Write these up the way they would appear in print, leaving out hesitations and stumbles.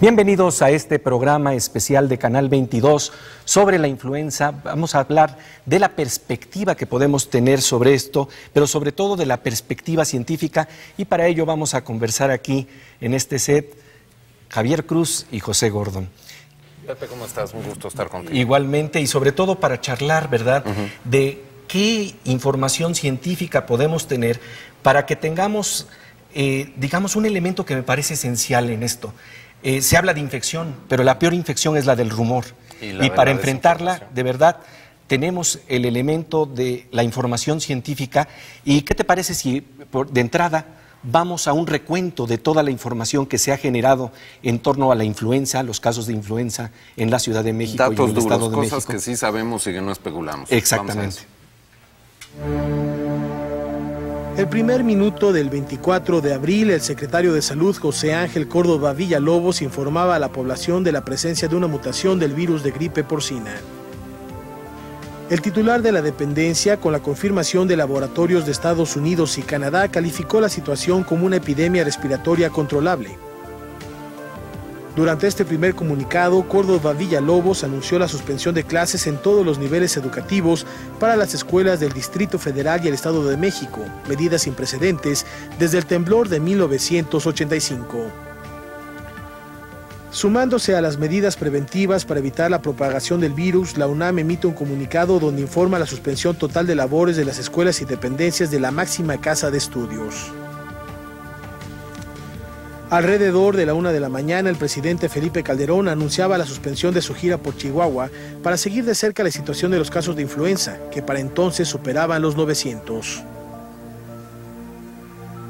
Bienvenidos a este programa especial de Canal 22 sobre la influenza. Vamos a hablar de la perspectiva que podemos tener sobre esto, pero sobre todo de la perspectiva científica, y para ello vamos a conversar aquí en este set Javier Cruz y José Gordon. Pepe, ¿cómo estás? Un gusto estar contigo. Igualmente, y sobre todo para charlar, ¿verdad?, de qué información científica podemos tener para que tengamos, digamos, un elemento que me parece esencial en esto. Se habla de infección, pero la peor infección es la del rumor. Y para enfrentarla, de verdad, tenemos el elemento de la información científica. ¿Y qué te parece si, de entrada, vamos a un recuento de toda la información que se ha generado en torno a la influenza, los casos de influenza en la Ciudad de México y en el Estado de México? Cosas que sí sabemos y que no especulamos. Exactamente. El primer minuto del 24 de abril, el secretario de Salud, José Ángel Córdoba Villalobos, informaba a la población de la presencia de una mutación del virus de gripe porcina. El titular de la dependencia, con la confirmación de laboratorios de Estados Unidos y Canadá, calificó la situación como una epidemia respiratoria controlable. Durante este primer comunicado, Córdoba Villalobos anunció la suspensión de clases en todos los niveles educativos para las escuelas del Distrito Federal y el Estado de México, medidas sin precedentes desde el temblor de 1985. Sumándose a las medidas preventivas para evitar la propagación del virus, la UNAM emite un comunicado donde informa la suspensión total de labores de las escuelas y dependencias de la máxima casa de estudios. Alrededor de la 1 de la mañana, el presidente Felipe Calderón anunciaba la suspensión de su gira por Chihuahua para seguir de cerca la situación de los casos de influenza, que para entonces superaban los 900.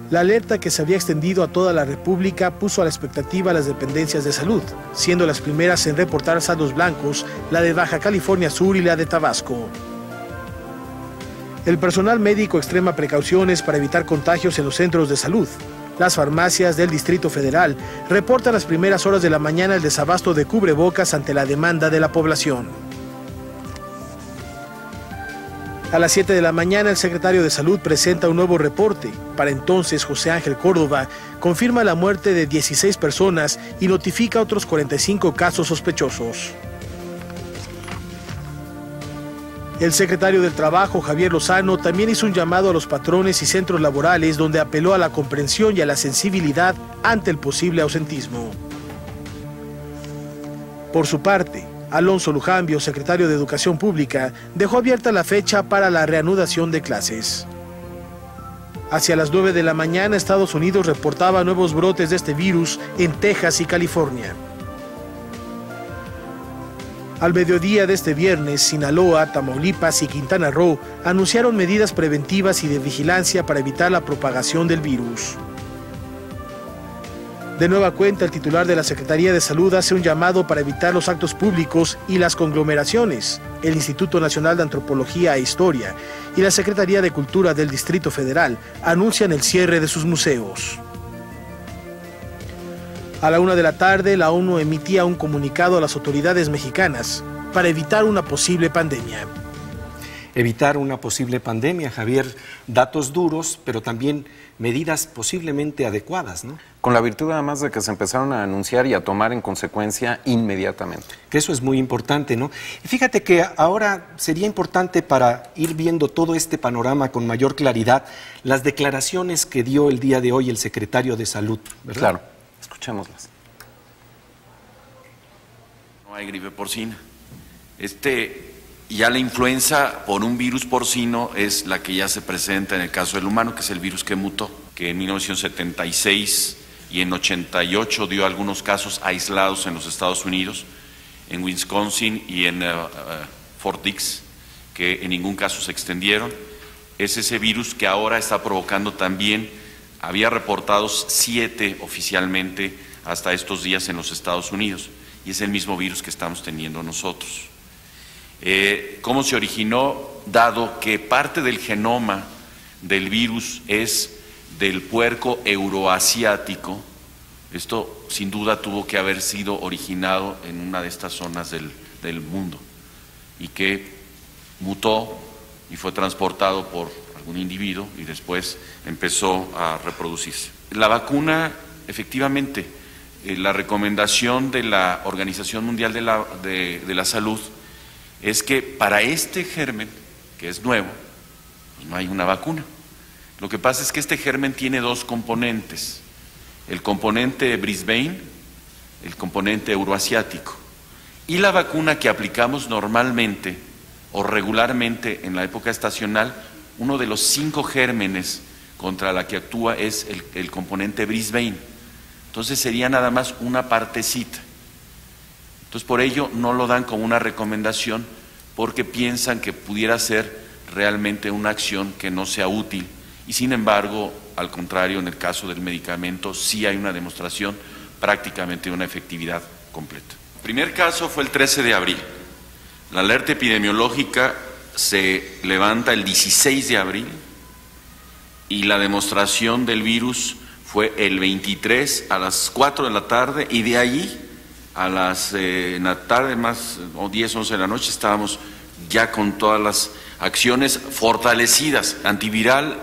La alerta que se había extendido a toda la República puso a la expectativa a las dependencias de salud, siendo las primeras en reportar saldos blancos, la de Baja California Sur y la de Tabasco. El personal médico extrema precauciones para evitar contagios en los centros de salud. Las farmacias del Distrito Federal reportan las primeras horas de la mañana el desabasto de cubrebocas ante la demanda de la población. A las 7 de la mañana, el secretario de Salud presenta un nuevo reporte. Para entonces, José Ángel Córdoba confirma la muerte de 16 personas y notifica otros 45 casos sospechosos. El secretario del Trabajo, Javier Lozano, también hizo un llamado a los patrones y centros laborales donde apeló a la comprensión y a la sensibilidad ante el posible ausentismo. Por su parte, Alonso Lujambio, secretario de Educación Pública, dejó abierta la fecha para la reanudación de clases. Hacia las 9 de la mañana, Estados Unidos reportaba nuevos brotes de este virus en Texas y California. Al mediodía de este viernes, Sinaloa, Tamaulipas y Quintana Roo anunciaron medidas preventivas y de vigilancia para evitar la propagación del virus. De nueva cuenta, el titular de la Secretaría de Salud hace un llamado para evitar los actos públicos y las conglomeraciones. El Instituto Nacional de Antropología e Historia y la Secretaría de Cultura del Distrito Federal anuncian el cierre de sus museos. A la 1 de la tarde, la ONU emitía un comunicado a las autoridades mexicanas para evitar una posible pandemia. Evitar una posible pandemia, Javier, datos duros, pero también medidas posiblemente adecuadas, ¿no? Con la virtud además de que se empezaron a anunciar y a tomar en consecuencia inmediatamente. Que eso es muy importante, ¿no? Y fíjate que ahora sería importante, para ir viendo todo este panorama con mayor claridad, las declaraciones que dio el día de hoy el secretario de Salud, ¿verdad? Claro, escuchémoslas. No hay gripe porcina. Ya la influenza por un virus porcino es la que ya se presenta en el caso del humano, que es el virus que mutó, que en 1976 y en 88 dio algunos casos aislados en los Estados Unidos, en Wisconsin y en Fort Dix, que en ningún caso se extendieron. Es ese virus que ahora está provocando también, había reportados 7 oficialmente hasta estos días en los Estados Unidos, y es el mismo virus que estamos teniendo nosotros. ¿Cómo se originó? Dado que parte del genoma del virus es del puerco euroasiático, esto sin duda tuvo que haber sido originado en una de estas zonas del mundo y que mutó y fue transportado por algún individuo y después empezó a reproducirse. La vacuna, efectivamente, la recomendación de la Organización Mundial de la Salud es que para este germen, que es nuevo, pues no hay una vacuna. Lo que pasa es que este germen tiene dos componentes, el componente Brisbane, el componente euroasiático, y la vacuna que aplicamos normalmente o regularmente en la época estacional, uno de los 5 gérmenes contra la que actúa es el componente Brisbane. Entonces sería nada más una partecita. Entonces por ello no lo dan como una recomendación, porque piensan que pudiera ser realmente una acción que no sea útil. Y sin embargo, al contrario, en el caso del medicamento sí hay una demostración prácticamente de una efectividad completa. El primer caso fue el 13 de abril. La alerta epidemiológica se levanta el 16 de abril y la demostración del virus fue el 23 a las 4 de la tarde, y de allí a las en la tarde, más o 10, 11 de la noche, estábamos ya con todas las acciones fortalecidas. Antiviral,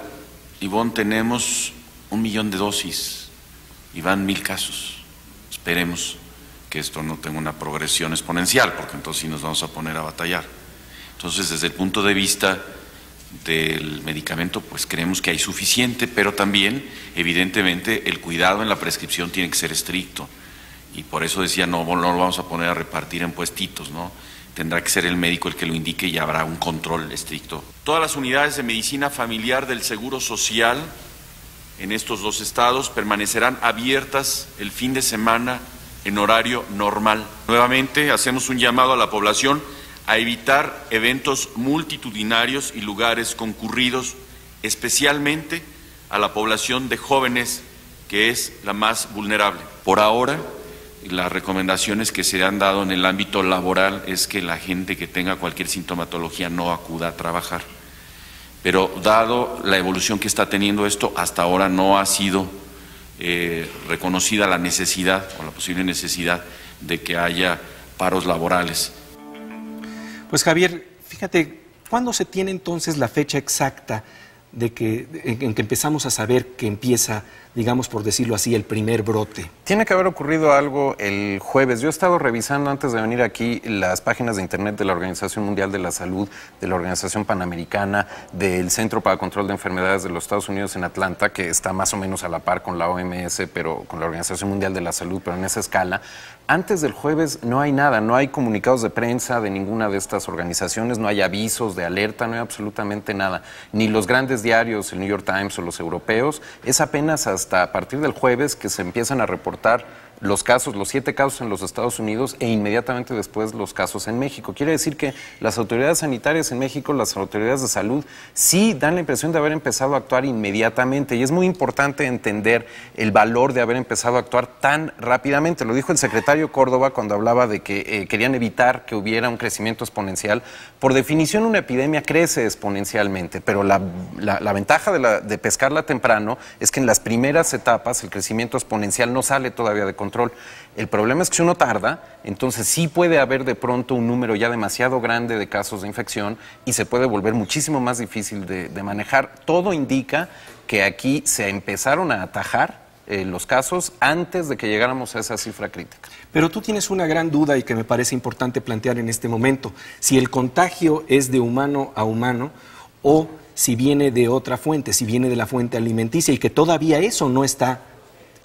Ivonne, tenemos 1 millón de dosis y van 1000 casos. Esperemos que esto no tenga una progresión exponencial, porque entonces sí nos vamos a poner a batallar. Entonces, desde el punto de vista del medicamento, pues creemos que hay suficiente, pero también, evidentemente, el cuidado en la prescripción tiene que ser estricto. Y por eso decía, no lo vamos a poner a repartir en puestitos, ¿no? Tendrá que ser el médico el que lo indique y habrá un control estricto. Todas las unidades de medicina familiar del Seguro Social en estos 2 estados permanecerán abiertas el fin de semana en horario normal. Nuevamente hacemos un llamado a la población a evitar eventos multitudinarios y lugares concurridos, especialmente a la población de jóvenes, que es la más vulnerable. Por ahora, las recomendaciones que se han dado en el ámbito laboral es que la gente que tenga cualquier sintomatología no acuda a trabajar. Pero dado la evolución que está teniendo esto, hasta ahora no ha sido reconocida la necesidad o la posible necesidad de que haya paros laborales. Pues Javier, fíjate, ¿cuándo se tiene entonces la fecha exacta en que empezamos a saber que empieza, digamos por decirlo así, el primer brote? Tiene que haber ocurrido algo el jueves. Yo he estado revisando antes de venir aquí las páginas de internet de la Organización Mundial de la Salud, de la Organización Panamericana, del Centro para Control de Enfermedades de los Estados Unidos en Atlanta, que está más o menos a la par con la OMS, pero con la Organización Mundial de la Salud, pero en esa escala. Antes del jueves no hay nada, no hay comunicados de prensa de ninguna de estas organizaciones, no hay avisos de alerta, no hay absolutamente nada. Ni los grandes diarios, el New York Times o los europeos. Es apenas hasta a partir del jueves que se empiezan a reportar los casos, los 7 casos en los Estados Unidos e inmediatamente después los casos en México. Quiere decir que las autoridades sanitarias en México, las autoridades de salud, sí dan la impresión de haber empezado a actuar inmediatamente, y es muy importante entender el valor de haber empezado a actuar tan rápidamente. Lo dijo el secretario Córdoba cuando hablaba de que querían evitar que hubiera un crecimiento exponencial. Por definición, una epidemia crece exponencialmente, pero la ventaja de pescarla temprano es que en las primeras etapas el crecimiento exponencial no sale todavía de control. El problema es que si uno tarda, entonces sí puede haber de pronto un número ya demasiado grande de casos de infección y se puede volver muchísimo más difícil de manejar. Todo indica que aquí se empezaron a atajar los casos antes de que llegáramos a esa cifra crítica. Pero tú tienes una gran duda y que me parece importante plantear en este momento. Si el contagio es de humano a humano o si viene de otra fuente, si viene de la fuente alimenticia, y que todavía eso no está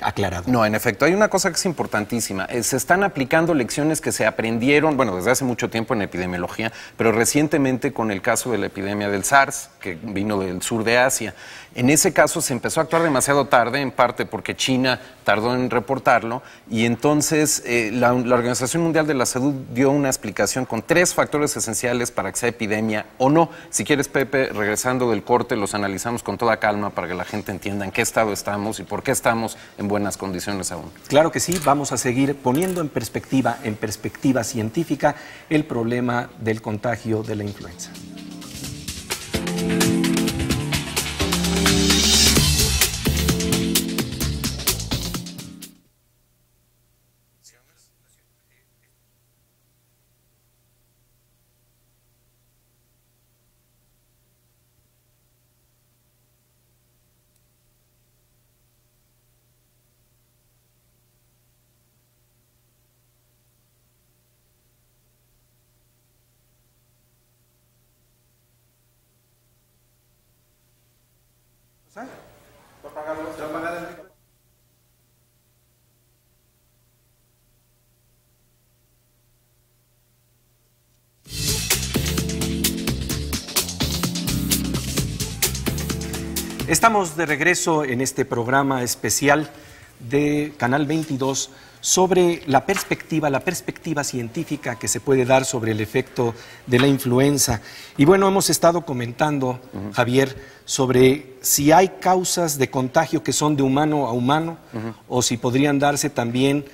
aclarado. No, en efecto, hay una cosa que es importantísima. Se están aplicando lecciones que se aprendieron, bueno, desde hace mucho tiempo en epidemiología, pero recientemente con el caso de la epidemia del SARS, que vino del sur de Asia. En ese caso se empezó a actuar demasiado tarde, en parte porque China tardó en reportarlo, y entonces la Organización Mundial de la Salud dio una explicación con 3 factores esenciales para que sea epidemia o no. Si quieres, Pepe, regresando del corte, los analizamos con toda calma para que la gente entienda en qué estado estamos y por qué estamos en buenas condiciones aún. Claro que sí, vamos a seguir poniendo en perspectiva científica, el problema del contagio de la influenza. Estamos de regreso en este programa especial de Canal 22 sobre la perspectiva científica que se puede dar sobre el efecto de la influenza. Y bueno, hemos estado comentando, Javier, sobre si hay causas de contagio que son de humano a humano o si podrían darse también,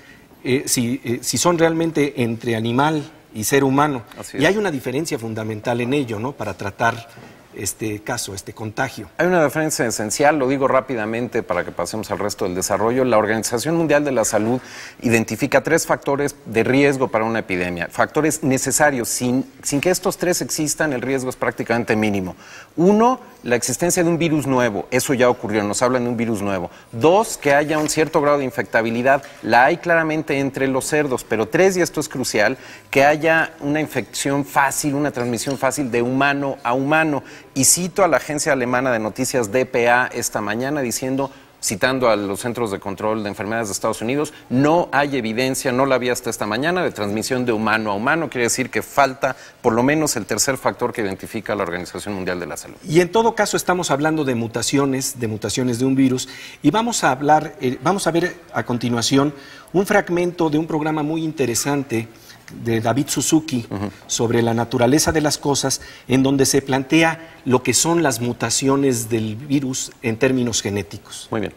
si son realmente entre animal y ser humano. Y hay una diferencia fundamental en ello, ¿no?, para tratar este caso, este contagio. Hay una diferencia esencial, lo digo rápidamente para que pasemos al resto del desarrollo. La Organización Mundial de la Salud identifica 3 factores de riesgo para una epidemia, factores necesarios. Sin que estos 3 existan, el riesgo es prácticamente mínimo. 1, la existencia de un virus nuevo, eso ya ocurrió, nos hablan de un virus nuevo. 2, que haya un cierto grado de infectabilidad, la hay claramente entre los cerdos, pero 3, y esto es crucial, que haya una infección fácil, una transmisión fácil de humano a humano. Y cito a la agencia alemana de noticias dpa esta mañana diciendo, citando a los Centros de Control de Enfermedades de Estados Unidos, no hay evidencia, no la había hasta esta mañana, de transmisión de humano a humano. Quiere decir que falta por lo menos el tercer factor que identifica la Organización Mundial de la Salud. Y en todo caso estamos hablando de mutaciones de un virus, y vamos a ver a continuación un fragmento de un programa muy interesante de David Suzuki sobre la naturaleza de las cosas, en donde se plantea lo que son las mutaciones del virus en términos genéticos. Muy bien.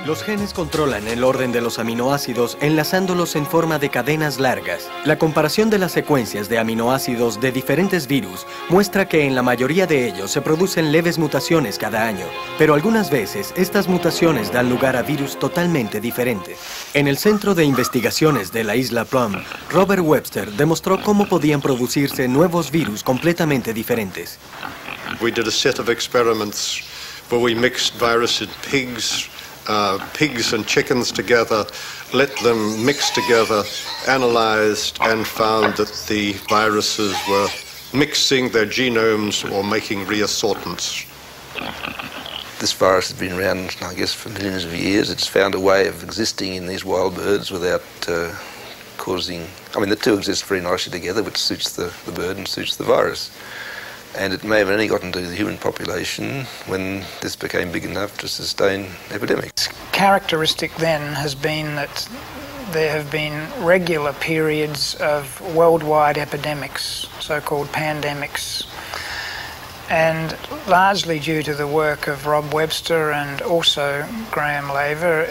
Los genes controlan el orden de los aminoácidos enlazándolos en forma de cadenas largas. La comparación de las secuencias de aminoácidos de diferentes virus muestra que en la mayoría de ellos se producen leves mutaciones cada año, pero algunas veces estas mutaciones dan lugar a virus totalmente diferentes. En el Centro de Investigaciones de la isla Plum, Robert Webster demostró cómo podían producirse nuevos virus completamente diferentes. We did a set of experiments where we mixed virus in pigs and chickens together, let them mix together, analyzed, and found that the viruses were mixing their genomes or making reassortments. This virus has been around, I guess, for millions of years. It's found a way of existing in these wild birds without causing... I mean, the two exist very nicely together, which suits the bird and suits the virus. And it may have only gotten to the human population when this became big enough to sustain epidemics. Characteristic then has been that there have been regular periods of worldwide epidemics, so-called pandemics. And largely due to the work of Rob Webster and also Graham Laver,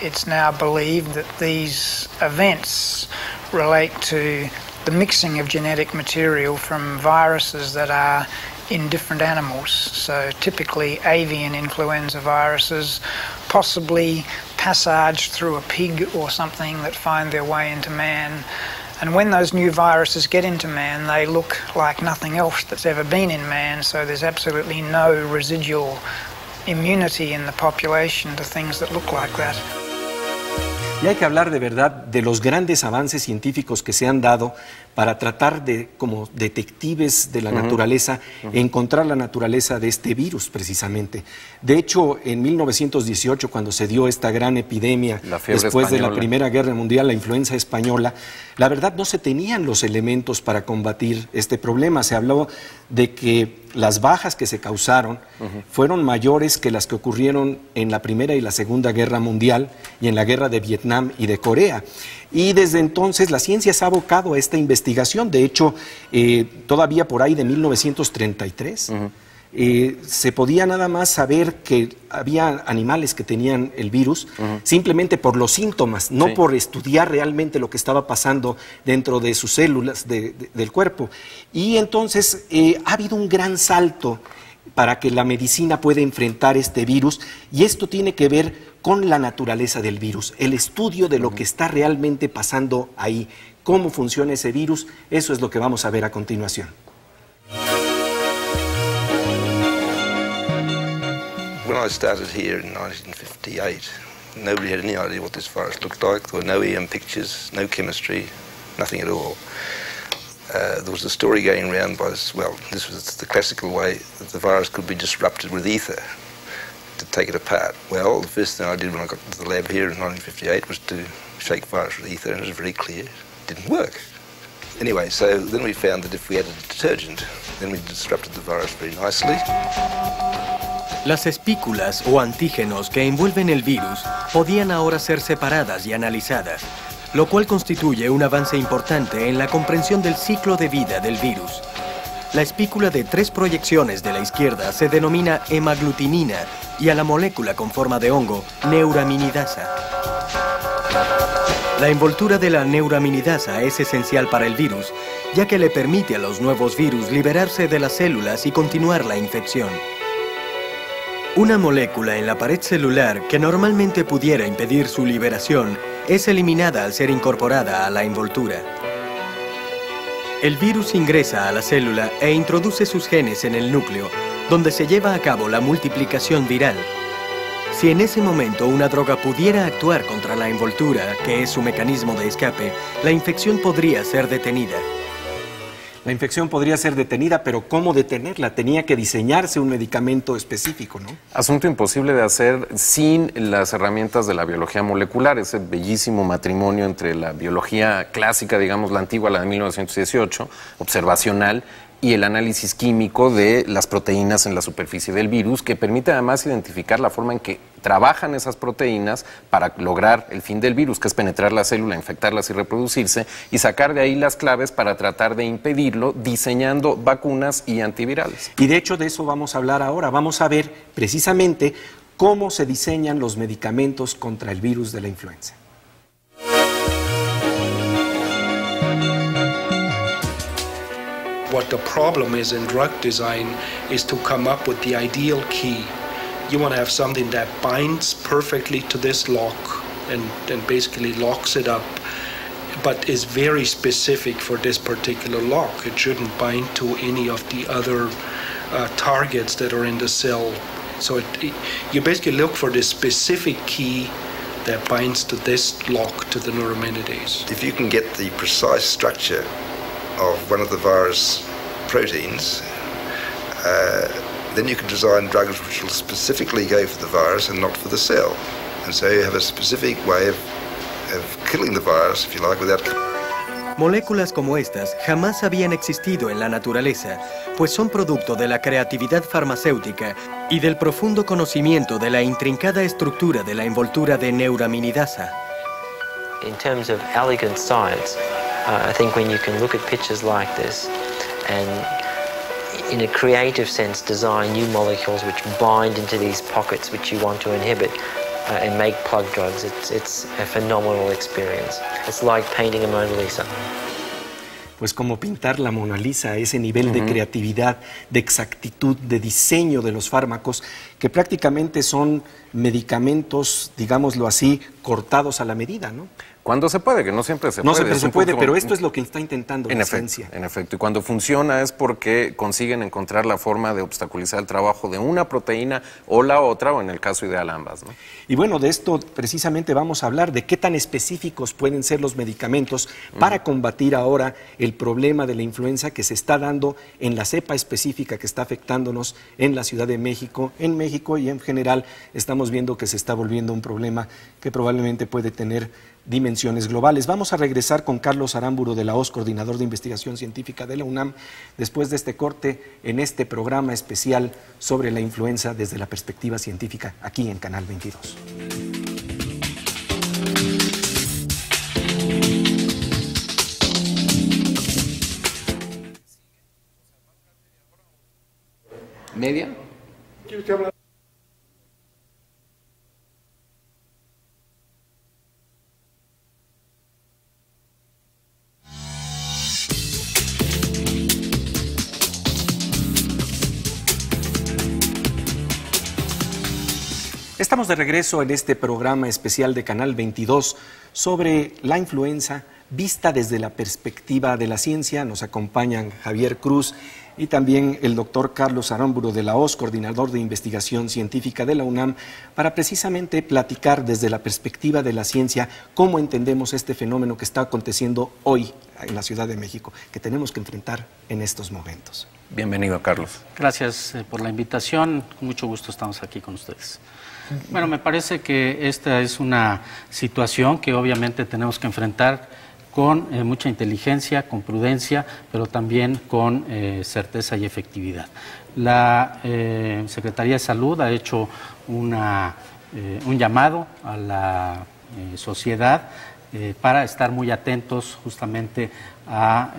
it's now believed that these events relate to the mixing of genetic material from viruses that are in different animals. So typically avian influenza viruses, possibly passage through a pig or something that find their way into man. And when those new viruses get into man, they look like nothing else that's ever been in man, so there's absolutely no residual immunity in the population to things that look like that. Y hay que hablar de verdad de los grandes avances científicos que se han dado para tratar de, como detectives de la naturaleza, encontrar la naturaleza de este virus precisamente. De hecho, en 1918, cuando se dio esta gran epidemia, después de la Primera Guerra Mundial, la influenza española, la verdad no se tenían los elementos para combatir este problema. Se habló de que las bajas que se causaron fueron mayores que las que ocurrieron en la Primera y la Segunda Guerra Mundial y en la guerra de Vietnam y de Corea. Y desde entonces la ciencia se ha abocado a esta investigación. De hecho, todavía por ahí de 1933, se podía nada más saber que había animales que tenían el virus simplemente por los síntomas, no por estudiar realmente lo que estaba pasando dentro de sus células del cuerpo. Y entonces ha habido un gran salto para que la medicina pueda enfrentar este virus, y esto tiene que ver con la naturaleza del virus, el estudio de lo que está realmente pasando ahí, cómo funciona ese virus. Eso es lo que vamos a ver a continuación. When I started here in 1958, nobody had any idea what this virus looked like. There were no EM pictures, no chemistry, nothing at all. there was a story going around by this, well, this was the classical way that the virus could be disrupted with ether to take it apart. Well, the first thing I did when I got to the lab here in 1958 was to shake virus with ether, and it was very clear it didn't work. Anyway, so then we found that if we added detergent, then we disrupted the virus very nicely. Las espículas o antígenos que envuelven el virus podían ahora ser separadas y analizadas, lo cual constituye un avance importante en la comprensión del ciclo de vida del virus. La espícula de 3 proyecciones de la izquierda se denomina hemaglutinina y a la molécula con forma de hongo, neuraminidasa. La envoltura de la neuraminidasa es esencial para el virus, ya que le permite a los nuevos virus liberarse de las células y continuar la infección. Una molécula en la pared celular que normalmente pudiera impedir su liberación es eliminada al ser incorporada a la envoltura. El virus ingresa a la célula e introduce sus genes en el núcleo, donde se lleva a cabo la multiplicación viral. Si en ese momento una droga pudiera actuar contra la envoltura, que es su mecanismo de escape, la infección podría ser detenida. La infección podría ser detenida, pero ¿cómo detenerla? Tenía que diseñarse un medicamento específico, ¿no? Asunto imposible de hacer sin las herramientas de la biología molecular, ese bellísimo matrimonio entre la biología clásica, digamos la antigua, la de 1918, observacional, y el análisis químico de las proteínas en la superficie del virus, que permite además identificar la forma en que trabajan esas proteínas para lograr el fin del virus, que es penetrar la célula, infectarlas y reproducirse, y sacar de ahí las claves para tratar de impedirlo, diseñando vacunas y antivirales. Y de hecho de eso vamos a hablar ahora. Vamos a ver precisamente cómo se diseñan los medicamentos contra el virus de la influenza. What the problem is in drug design is to come up with the ideal key. You want to have something that binds perfectly to this lock and basically locks it up, but is very specific for this particular lock. It shouldn't bind to any of the other targets that are in the cell. So you basically look for the specific key that binds to this lock to the neuraminidase. If you can get the precise structure of one of the virus proteins, then you can design drugs which will specifically go for the virus and not for the cell. And so you have a specific way of killing the virus, if you like, without... Moléculas como estas jamás habían existido en la naturaleza, pues son producto de la creatividad farmacéutica y del profundo conocimiento de la intrincada estructura de la envoltura de neuraminidasa. In terms of elegant science, I think when you can look at pictures like this and in a creative sense design new molecules which bind into these pockets which you want to inhibit and make plug drugs, it's a phenomenal experience. It's like painting a Mona Lisa. Pues como pintar la Mona Lisa, ese nivel de creatividad, de exactitud, de diseño de los fármacos, que prácticamente son medicamentos, digámoslo así, cortados a la medida, ¿no? Cuando se puede, que no siempre se puede. No siempre se puede, pero esto es lo que está intentando la ciencia. En efecto, y cuando funciona es porque consiguen encontrar la forma de obstaculizar el trabajo de una proteína o la otra, o en el caso ideal ambas, ¿no? Y bueno, de esto precisamente vamos a hablar, de qué tan específicos pueden ser los medicamentos para combatir ahora el problema de la influenza que se está dando en la cepa específica que está afectándonos en la Ciudad de México, y en general estamos viendo que se está volviendo un problema que probablemente puede tener dimensiones globales. Vamos a regresar con Carlos Aramburu de la OSS, coordinador de investigación científica de la UNAM, después de este corte en este programa especial sobre la influenza desde la perspectiva científica, aquí en Canal 22. ¿Media? Estamos de regreso en este programa especial de Canal 22 sobre la influenza vista desde la perspectiva de la ciencia. Nos acompañan Javier Cruz y también el doctor Carlos Aramburu de la OS, coordinador de investigación científica de la UNAM, para precisamente platicar desde la perspectiva de la ciencia cómo entendemos este fenómeno que está aconteciendo hoy en la Ciudad de México, que tenemos que enfrentar en estos momentos. Bienvenido, Carlos. Gracias por la invitación, con mucho gusto estamos aquí con ustedes. Bueno, me parece que esta es una situación que obviamente tenemos que enfrentar con mucha inteligencia, con prudencia, pero también con certeza y efectividad. La Secretaría de Salud ha hecho un llamado a la sociedad para estar muy atentos justamente a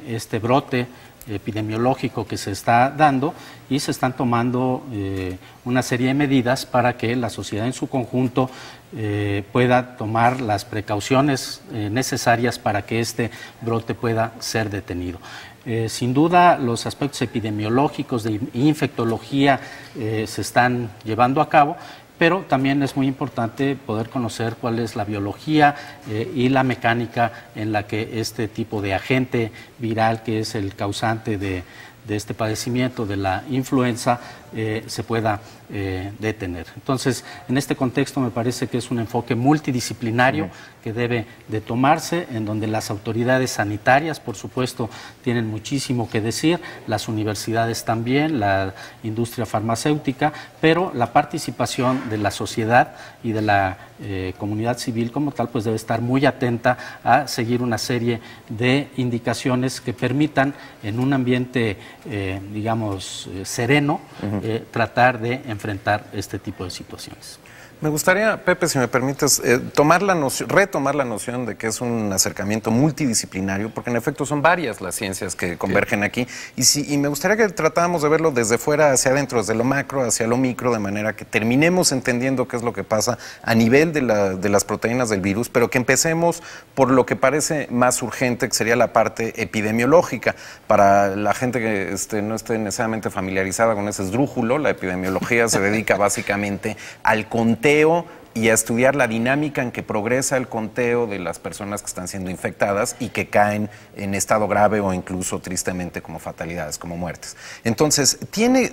este brote epidemiológico que se está dando, y se están tomando una serie de medidas para que la sociedad en su conjunto pueda tomar las precauciones necesarias para que este brote pueda ser detenido. Sin duda, los aspectos epidemiológicos de infectología se están llevando a cabo, pero también es muy importante poder conocer cuál es la biología y la mecánica en la que este tipo de agente viral, que es el causante de este padecimiento de la influenza, se pueda detener. Entonces, en este contexto me parece que es un enfoque multidisciplinario que debe de tomarse, en donde las autoridades sanitarias, por supuesto, tienen muchísimo que decir, las universidades también, la industria farmacéutica, pero la participación de la sociedad y de la comunidad civil como tal, pues debe estar muy atenta a seguir una serie de indicaciones que permitan, en un ambiente, digamos, sereno, tratar de enfrentar este tipo de situaciones. Me gustaría, Pepe, si me permites, retomar la noción de que es un acercamiento multidisciplinario, porque en efecto son varias las ciencias que convergen aquí, y me gustaría que tratáramos de verlo desde fuera hacia adentro, desde lo macro hacia lo micro, de manera que terminemos entendiendo qué es lo que pasa a nivel de las proteínas del virus, pero que empecemos por lo que parece más urgente, que sería la parte epidemiológica. Para la gente que no esté necesariamente familiarizada con ese esdrújulo, la epidemiología se dedica básicamente al conteo y a estudiar la dinámica en que progresa el conteo de las personas que están siendo infectadas y que caen en estado grave o incluso tristemente como fatalidades, como muertes. Entonces,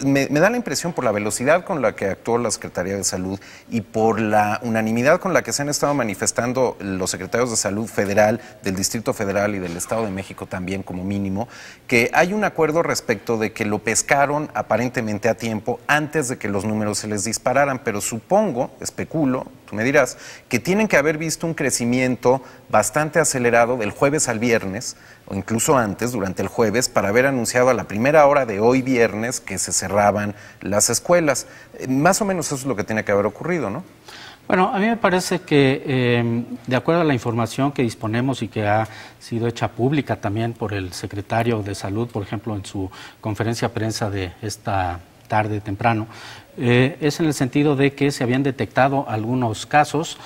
me da la impresión, por la velocidad con la que actuó la Secretaría de Salud y por la unanimidad con la que se han estado manifestando los secretarios de Salud federal, del Distrito Federal y del Estado de México también como mínimo, que hay un acuerdo respecto de que lo pescaron aparentemente a tiempo antes de que los números se les dispararan, pero supongo, especulo, tú me dirás, que tienen que haber visto un crecimiento bastante acelerado del jueves al viernes, o incluso antes, durante el jueves, para haber anunciado a la primera hora de hoy viernes que se cerraban las escuelas. Más o menos eso es lo que tiene que haber ocurrido, ¿no? Bueno, a mí me parece que, de acuerdo a la información que disponemos y que ha sido hecha pública también por el secretario de Salud, por ejemplo, en su conferencia de prensa de esta tarde temprano, es en el sentido de que se habían detectado algunos casos,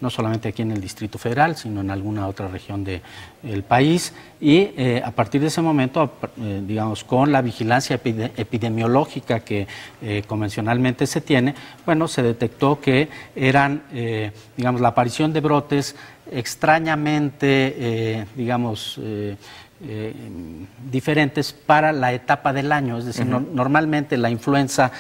no solamente aquí en el Distrito Federal, sino en alguna otra región del país, y a partir de ese momento, digamos, con la vigilancia epidemiológica que convencionalmente se tiene, bueno, se detectó que eran, digamos, la aparición de brotes extrañamente, digamos, diferentes para la etapa del año, es decir, normalmente la influenza,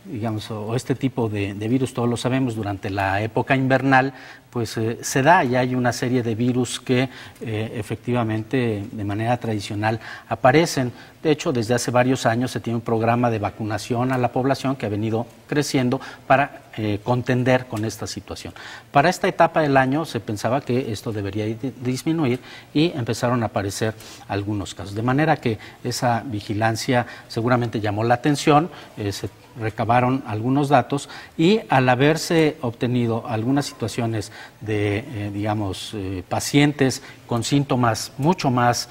digamos, o este tipo de virus, todos lo sabemos, durante la época invernal, pues se da y hay una serie de virus que efectivamente de manera tradicional aparecen. De hecho, desde hace varios años se tiene un programa de vacunación a la población que ha venido creciendo para contender con esta situación. Para esta etapa del año se pensaba que esto debería disminuir y empezaron a aparecer algunos casos. De manera que esa vigilancia seguramente llamó la atención, se recabaron algunos datos y al haberse obtenido algunas situaciones de, digamos, pacientes con síntomas mucho más,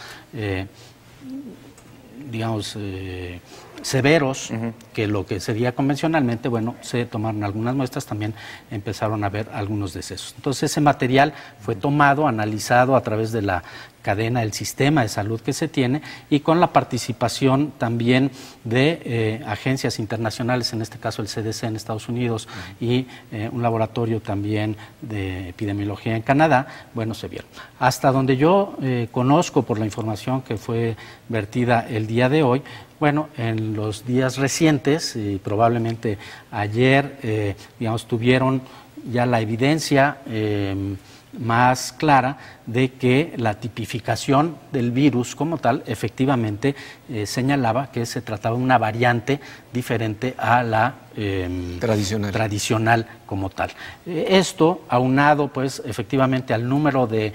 digamos, severos que lo que sería convencionalmente, bueno, se tomaron algunas muestras, también empezaron a haber algunos decesos. Entonces ese material fue tomado, analizado a través de la cadena, el sistema de salud que se tiene, y con la participación también de agencias internacionales, en este caso el CDC en Estados Unidos y un laboratorio también de epidemiología en Canadá, bueno, se vieron. Hasta donde yo conozco por la información que fue vertida el día de hoy, bueno, en los días recientes, y probablemente ayer, digamos, tuvieron ya la evidencia más clara de que la tipificación del virus como tal efectivamente señalaba que se trataba de una variante diferente a la tradicional como tal. Esto aunado pues efectivamente al número de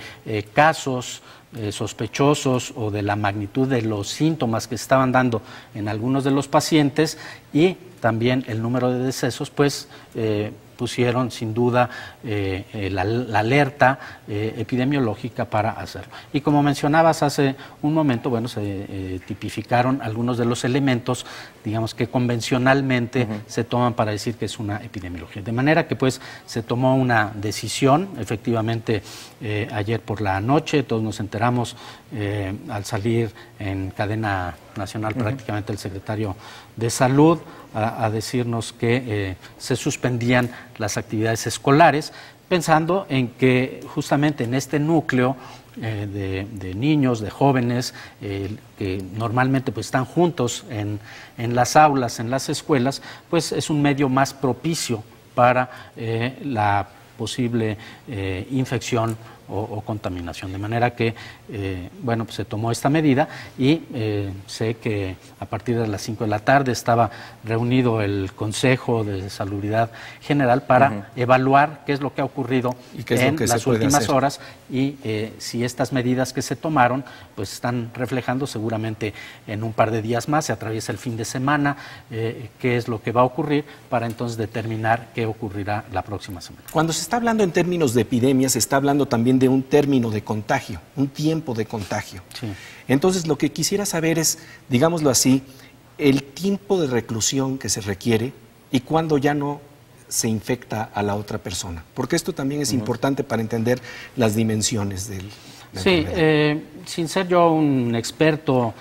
casos sospechosos o de la magnitud de los síntomas que se estaban dando en algunos de los pacientes y también el número de decesos, pues pusieron sin duda la alerta epidemiológica para hacerlo. Y como mencionabas hace un momento, bueno, se tipificaron algunos de los elementos, digamos, que convencionalmente se toman para decir que es una epidemiología. De manera que pues se tomó una decisión, efectivamente ayer por la noche, todos nos enteramos al salir en cadena nacional prácticamente el secretario de Salud a decirnos que se suspendían las actividades escolares, pensando en que justamente en este núcleo de niños, de jóvenes, que normalmente pues están juntos en las aulas, en las escuelas, pues es un medio más propicio para la posible infección o contaminación, de manera que bueno, pues se tomó esta medida y sé que a partir de las 5 de la tarde estaba reunido el Consejo de Salubridad General para evaluar qué es lo que ha ocurrido en las últimas horas y si estas medidas que se tomaron pues están reflejando seguramente en un par de días más, se atraviesa el fin de semana, qué es lo que va a ocurrir para entonces determinar qué ocurrirá la próxima semana. Cuando se está hablando en términos de epidemia, se está hablando también de un término de contagio, un tiempo de contagio. Sí. Entonces, lo que quisiera saber es, digámoslo así, el tiempo de reclusión que se requiere y cuándo ya no se infecta a la otra persona. Porque esto también es importante para entender las dimensiones del... Sí, sin ser yo un experto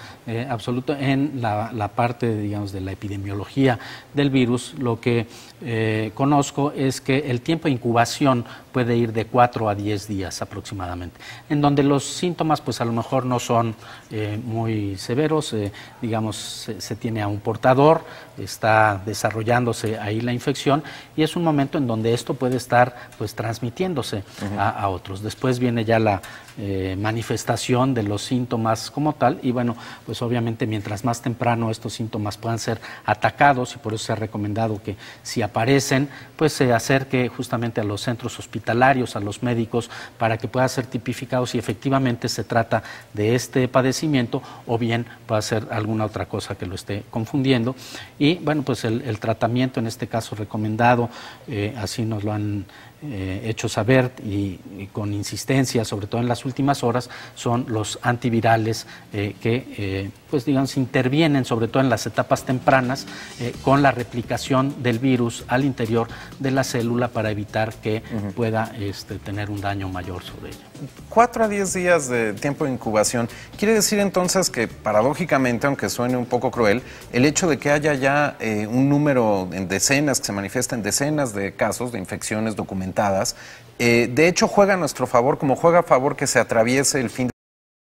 absoluto en la parte, digamos, de la epidemiología del virus, lo que conozco es que el tiempo de incubación puede ir de 4 a 10 días aproximadamente, en donde los síntomas pues a lo mejor no son muy severos, digamos, se tiene a un portador, está desarrollándose ahí la infección y es un momento en donde esto puede estar pues transmitiéndose a otros. Después viene ya la manifestación de los síntomas como tal y bueno, pues obviamente mientras más temprano estos síntomas puedan ser atacados y por eso se ha recomendado que si aparecen, pues se acerque justamente a los centros hospitalarios, a los médicos, para que pueda ser tipificado si efectivamente se trata de este padecimiento o bien pueda ser alguna otra cosa que lo esté confundiendo. Y bueno, pues el tratamiento en este caso recomendado, así nos lo han hecho saber y con insistencia, sobre todo en las últimas horas, son los antivirales que, pues digamos, intervienen sobre todo en las etapas tempranas con la replicación del virus al interior de la célula para evitar que pueda tener un daño mayor sobre ella. 4 a 10 días de tiempo de incubación. Quiere decir entonces que paradójicamente, aunque suene un poco cruel, el hecho de que haya ya un número en decenas, que se manifiesta en decenas de casos de infecciones documentadas, de hecho juega a nuestro favor, como juega a favor que se atraviese el fin